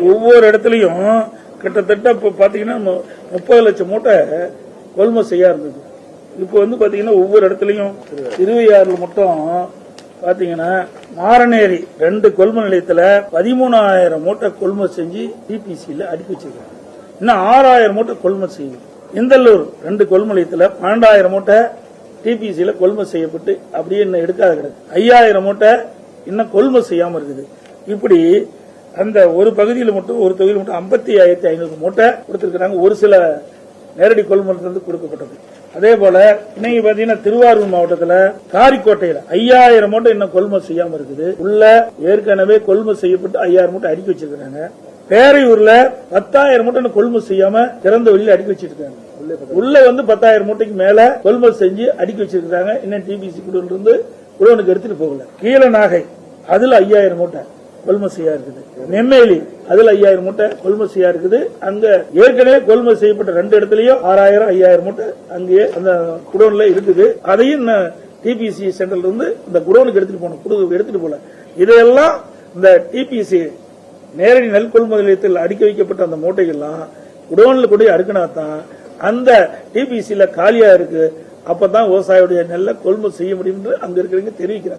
ஒவ்வொரு இடத்துலயும் கிட்டத்தட்ட இப்ப பாத்தீங்கன்னா 30 லட்சம் மூட்டை கொள்முதல் செய்ய இருந்தது. இப்ப பாத்தீங்கன்னா ஒவ்வொரு இடத்துலயும் 26 மட்டும் பாத்தீங்கன்னா மாரநேரி 2 கொள்முதல் நிலையத்துல 13,000 மூட்டை கொள்முதல் செஞ்சு டிபிசியில அடுக்கி வச்சிருக்காங்க. இன்னும் 6,000 மூட்டை கொள்முதல் செய்யும். இந்தல்லூர் 2 கொள்முதல் நிலையத்துல 12,000 மூட்டை டிபிசியில கொள்முதல் செய்யப்பட்டு அப்படியே இன்னும் எடுக்காத கிடக்கு. 5,000 மூட்டை இன்னும் கொள்முதல் செய்யாம இருக்குது. இப்படி அந்த ஒரு பகுதியில் மட்டும் ஒரு தொகுதியில் மட்டும் 55,500 மூட்டை கொடுத்திருக்கிறாங்க. ஒரு சில நேரடி கொள்முதல் கொடுக்கப்பட்டது. அதே போல இன்னைக்கு பாத்தீங்கன்னா திருவாரூர் மாவட்டத்தில் காரிக்கோட்டையில் 5,000 மூட்டை இன்னும் கொள்முதல் செய்யாம இருக்குது. உள்ள ஏற்கனவே கொள்முதல் செய்யப்பட்டு 5,000 மூட்டை அடுக்கி வச்சிருக்காங்க. பேரையூர்ல 10,000 மூட்டை கொள்முதல் செய்யாம திறந்த வெளியில அடுக்கி வச்சிருக்காங்க. உள்ள 10,000 மூட்டைக்கு மேல கொள்முதல் செஞ்சு அடுக்கி வச்சிருக்காங்க. இன்னும் டிபிசி இருந்து குடோனுக்கு எடுத்துட்டு போகல. கீழ நாகை அதுல 5,000 மூட்டை கொள்முதல் செய்யா இருக்குது. நெம்மேலி அதுல 5,000 மூட்டை கொள்முதல் செய்யா இருக்குது. அங்க ஏற்கனவே கொள்முதல் செய்யப்பட்ட 2 இடத்துலயும் 6,000 5,000 மூட்டை அங்கேயே அந்த குடோன்ல இருக்குது. அதையும் டிபிசி சென்டர்ல இருந்து இந்த குடோனுக்கு எடுத்துட்டு போல. இதையெல்லாம் இந்த டிபிசி நேரடி நெல் கொள்முதல் நிலையத்தில் அடுக்கி வைக்கப்பட்ட அந்த மூட்டைகள்லாம் குடோன்ல கொண்டு அடுக்கினாதான் அந்த டிபிசியில காலியா இருக்கு. அப்பதான் விவசாயியுடைய நெல்லை கொள்முதல் செய்ய முடியும் என்று அங்க இருக்கிறவங்க தெரிவிக்கிறாங்க.